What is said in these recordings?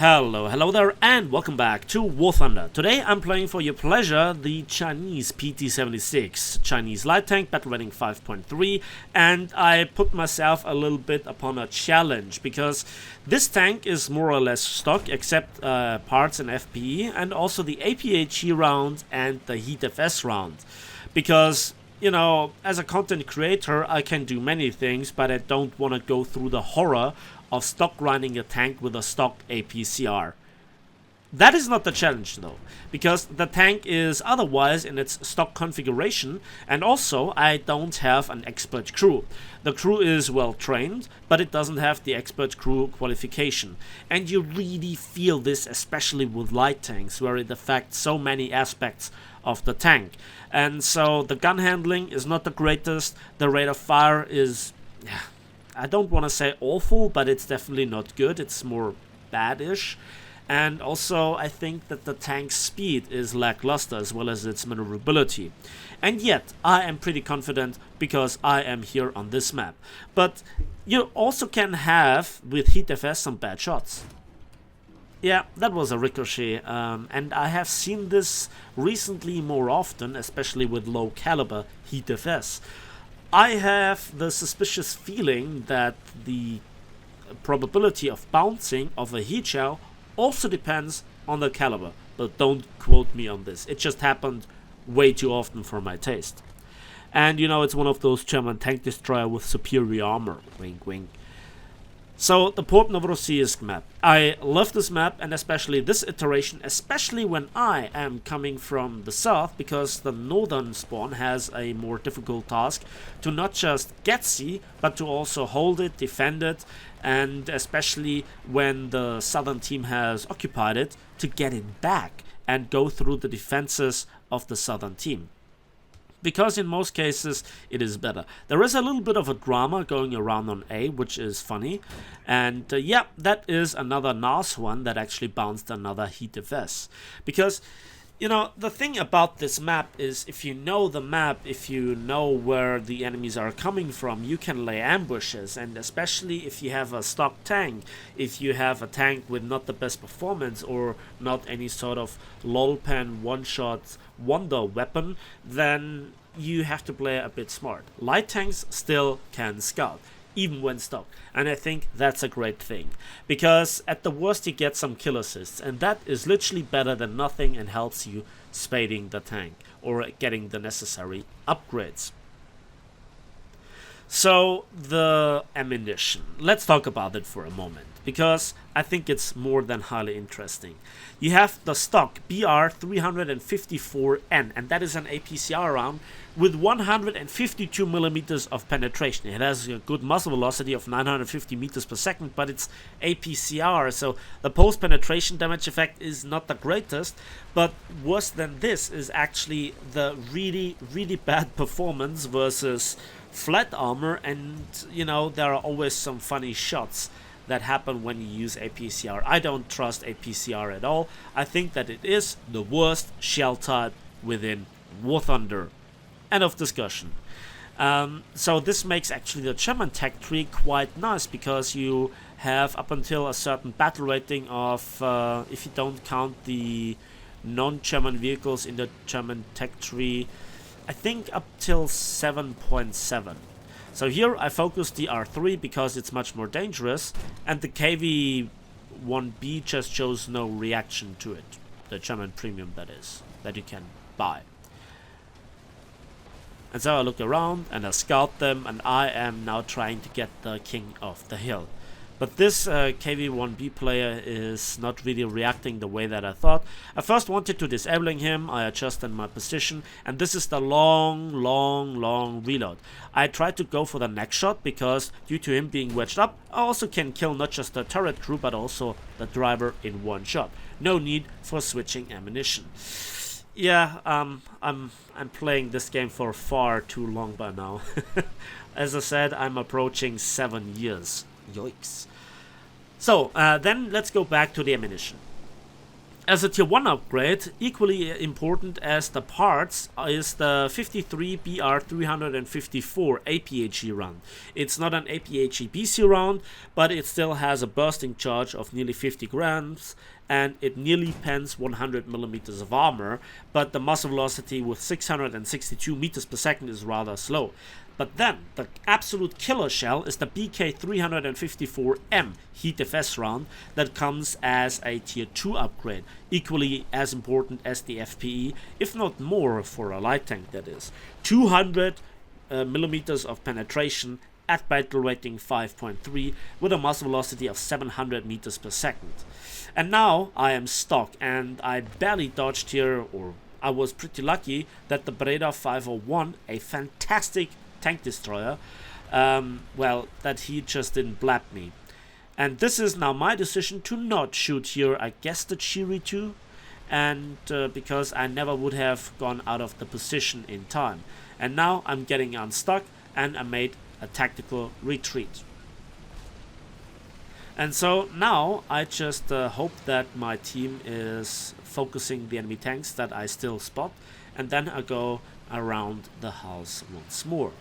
Hello there, and welcome back to War Thunder. Today I'm playing for your pleasure the Chinese PT-76, Chinese light tank, battle rating 5.3, and I put myself a little bit upon a challenge because this tank is more or less stock except parts and FPE, and also the APHE round and the Heat FS round. Because, you know, as a content creator I can do many things, but I don't want to go through the horror of stock grinding a tank with a stock APCR. That is not the challenge though, because the tank is otherwise in its stock configuration, and also I don't have an expert crew. The crew is well trained, but it doesn't have the expert crew qualification. And you really feel this especially with light tanks, where it affects so many aspects of the tank. And so the gun handling is not the greatest, the rate of fire is, I don't want to say awful, but it's definitely not good. It's more bad-ish. And also, I think that the tank's speed is lackluster as well as its maneuverability. And yet, I am pretty confident because I am here on this map. But you also can have, with Heat FS, some bad shots. Yeah, that was a ricochet, and I have seen this recently more often, especially with low caliber Heat FS. I have the suspicious feeling that the probability of bouncing of a heat shell also depends on the caliber, but don't quote me on this. It just happened way too often for my taste. And you know, it's one of those German tank destroyer with superior armor. Wink wink. So, the Port Novorossiysk map. I love this map, and especially this iteration, especially when I am coming from the south, because the northern spawn has a more difficult task to not just get C, but to also hold it, defend it, and especially when the southern team has occupied it, to get it back and go through the defenses of the southern team. Because in most cases it is better. There is a little bit of a drama going around on A, which is funny. And yeah, that is another NAS one that actually bounced another Heat FS. Because, you know, the thing about this map is if you know the map, if you know where the enemies are coming from, you can lay ambushes. And especially if you have a stock tank, if you have a tank with not the best performance or not any sort of lolpan one-shot wonder weapon, then you have to play a bit smart. Light tanks still can scout, even when stock, and I think that's a great thing, because at the worst you get some kill assists, and that is literally better than nothing and helps you spading the tank or getting the necessary upgrades. So the ammunition, let's talk about it for a moment, because I think it's more than highly interesting. You have the stock BR354N, and that is an APCR round with 152 millimeters of penetration. It has a good muzzle velocity of 950 meters per second, but it's APCR, so the post-penetration damage effect is not the greatest. But worse than this is actually the really bad performance versus flat armor, and you know, there are always some funny shots that happen when you use APCR. I don't trust APCR at all. I think that it is the worst shell type within War Thunder. End of discussion. So this makes actually the German tech tree quite nice, because you have up until a certain battle rating of, if you don't count the non-German vehicles in the German tech tree, I think up till 7.7. So here I focus the R3 because it's much more dangerous, and the KV-1B just shows no reaction to it. The German premium, that is, that you can buy. And so I look around and I scout them, and I am now trying to get the king of the hill. But this KV-1B player is not really reacting the way that I thought. I first wanted to disabling him, I adjusted my position, and this is the long reload. I tried to go for the next shot because due to him being wedged up, I also can kill not just the turret crew but also the driver in one shot. No need for switching ammunition. Yeah, I'm playing this game for far too long by now. As I said, I'm approaching 7 years. Yikes. So, then let's go back to the ammunition. As a tier 1 upgrade, equally important as the parts is the 53 BR 354 APHE round. It's not an APHE BC round, but it still has a bursting charge of nearly 50 grams, and it nearly pens 100 millimeters of armor, but the muzzle velocity with 662 meters per second is rather slow. But then, the absolute killer shell is the BK354M Heat FS round that comes as a tier 2 upgrade, equally as important as the FPE, if not more for a light tank that is. 200 millimeters of penetration at battle rating 5.3 with a muzzle velocity of 700 meters per second. And now I am stuck, and I barely dodged here, or I was pretty lucky that the Breda 501, a fantastic tank destroyer, that he just didn't blap me. And this is now my decision to not shoot here, I guess the Chiri 2, and because I never would have gone out of the position in time. And now I'm getting unstuck, and I made a tactical retreat. And so now I just hope that my team is focusing the enemy tanks that I still spot, and then I go around the house once more.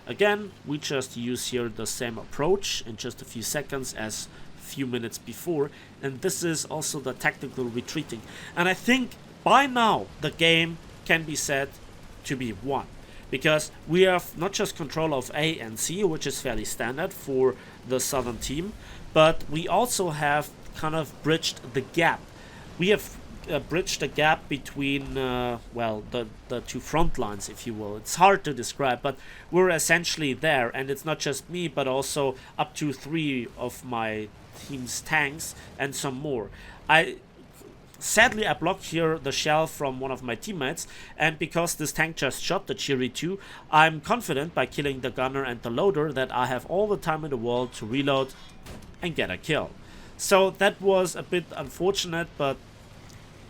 Again, we just use here the same approach in just a few seconds as a few minutes before, and this is also the tactical retreating. And I think by now the game can be said to be won, because we have not just control of A and C, which is fairly standard for the southern team, but we also have kind of bridged the gap. We have bridged the gap between the two front lines, if you will. It's hard to describe, but we're essentially there, and it's not just me, but also up to 3 of my team's tanks and some more. Sadly, I blocked here the shell from one of my teammates, and because this tank just shot the Chiri 2, I'm confident by killing the gunner and the loader that I have all the time in the world to reload and get a kill. So that was a bit unfortunate, but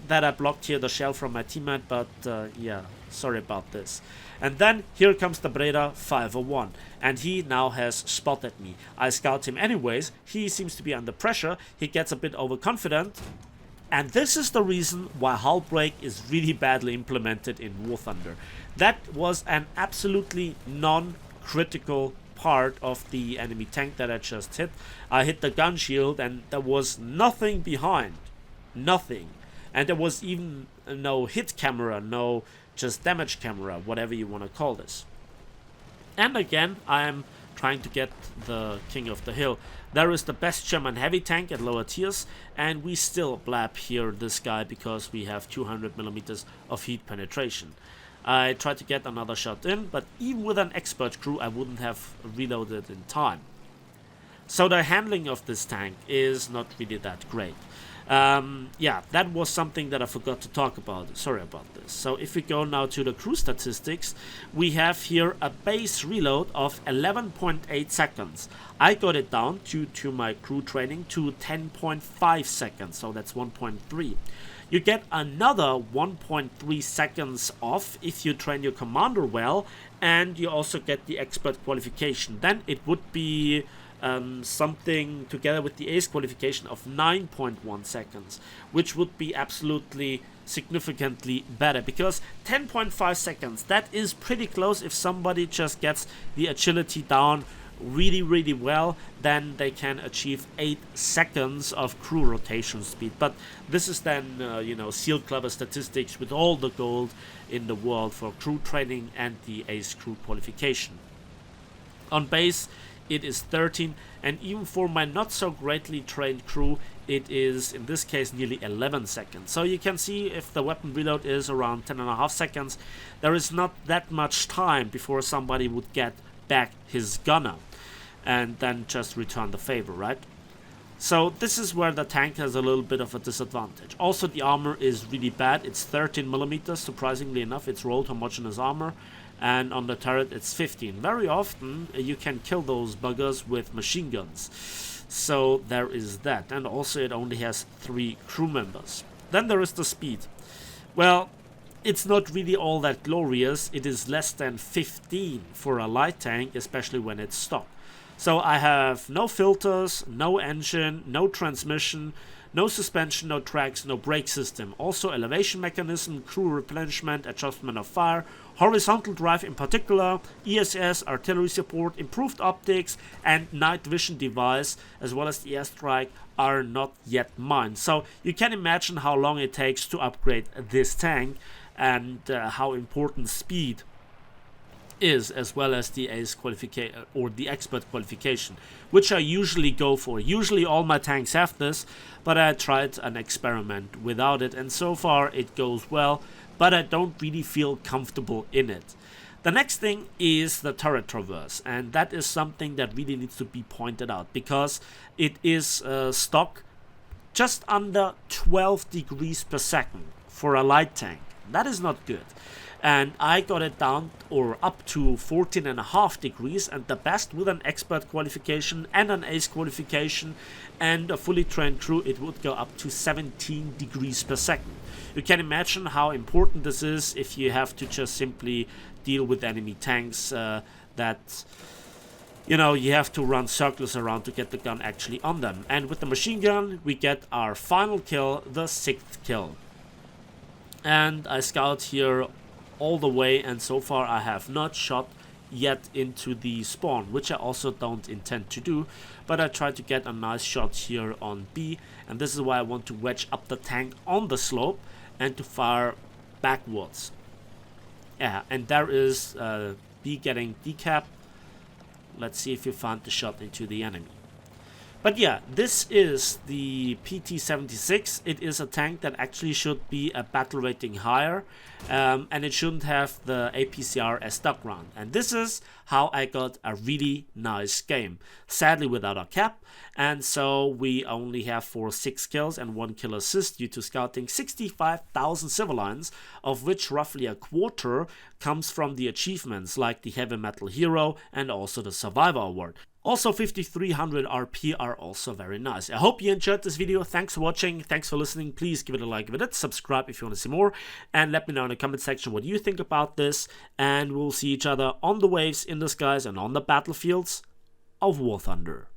that I blocked here the shell from my teammate, but yeah, sorry about this. And then here comes the Breda 501, and he now has spotted me. I scout him anyways, he seems to be under pressure, he gets a bit overconfident, and this is the reason why hull break is really badly implemented in War Thunder. That was an absolutely non-critical part of the enemy tank that I just hit. I hit the gun shield and there was nothing behind. Nothing. And there was even no hit camera, no just damage camera, whatever you want to call this. And again, I'm trying to get the king of the hill. There is the best German heavy tank at lower tiers, and we still blab here this guy because we have 200 millimeters of heat penetration. I tried to get another shot in, but even with an expert crew I wouldn't have reloaded in time. So the handling of this tank is not really that great. Yeah, that was something that I forgot to talk about. Sorry about this. So if we go now to the crew statistics, we have here a base reload of 11.8 seconds. I got it down due to my crew training to 10.5 seconds, so that's 1.3. You get another 1.3 seconds off if you train your commander well, and you also get the expert qualification. Then it would be something together with the ace qualification of 9.1 seconds, which would be absolutely significantly better, because 10.5 seconds, that is pretty close. If somebody just gets the agility down really well, then they can achieve 8 seconds of crew rotation speed. But this is then SEAL Clubber statistics with all the gold in the world for crew training and the ace crew qualification. On base it is 13, and even for my not so greatly trained crew it is in this case nearly 11 seconds. So you can see if the weapon reload is around 10.5 seconds, there is not that much time before somebody would get back his gunner and then just return the favor, right? So this is where the tank has a little bit of a disadvantage. Also the armor is really bad. It's 13 millimeters, surprisingly enough. It's rolled homogeneous armor, and on the turret it's 15. Very often you can kill those buggers with machine guns. So there is that, and also it only has 3 crew members. Then there is the speed. Well, it's not really all that glorious. It is less than 15 for a light tank, especially when it's stock. So I have no filters, no engine, no transmission, No suspension, no tracks, no brake system. Also elevation mechanism, crew replenishment, adjustment of fire, horizontal drive in particular, ESS, artillery support, improved optics, and night vision device, as well as the airstrike, are not yet mine. So you can imagine how long it takes to upgrade this tank, and how important speed is, as well as the ace qualification or the expert qualification, which I usually go for. Usually all my tanks have this, but I tried an experiment without it, and so far it goes well, but I don't really feel comfortable in it. The next thing is the turret traverse, and that is something that really needs to be pointed out, because it is stock just under 12 degrees per second for a light tank. That is not good. And I got it down or up to 14.5 degrees, and the best with an expert qualification and an ace qualification and a fully trained crew, it would go up to 17 degrees per second. You can imagine how important this is if you have to just simply deal with enemy tanks that, you know, you have to run circles around to get the gun actually on them. And with the machine gun, we get our final kill, the 6th kill. And I scout here all the way, and so far I have not shot yet into the spawn, which I also don't intend to do, but I try to get a nice shot here on B, and this is why I want to wedge up the tank on the slope and to fire backwards. Yeah, and there is B getting decapped. Let's see if you find the shot into the enemy. But yeah, this is the PT-76. It is a tank that actually should be a battle rating higher, and it shouldn't have the APCR as stock round. And this is how I got a really nice game. Sadly without a cap, and so we only have 6 kills and 1 kill assist due to scouting 65,000 civilians, of which roughly a quarter comes from the achievements like the Heavy Metal Hero and also the Survivor Award. Also 5300 RP are also very nice. I hope you enjoyed this video. Thanks for watching. Thanks for listening. Please give it a like, give it a subscribe if you want to see more. And let me know in the comment section what you think about this. And we'll see each other on the waves, in the skies, and on the battlefields of War Thunder.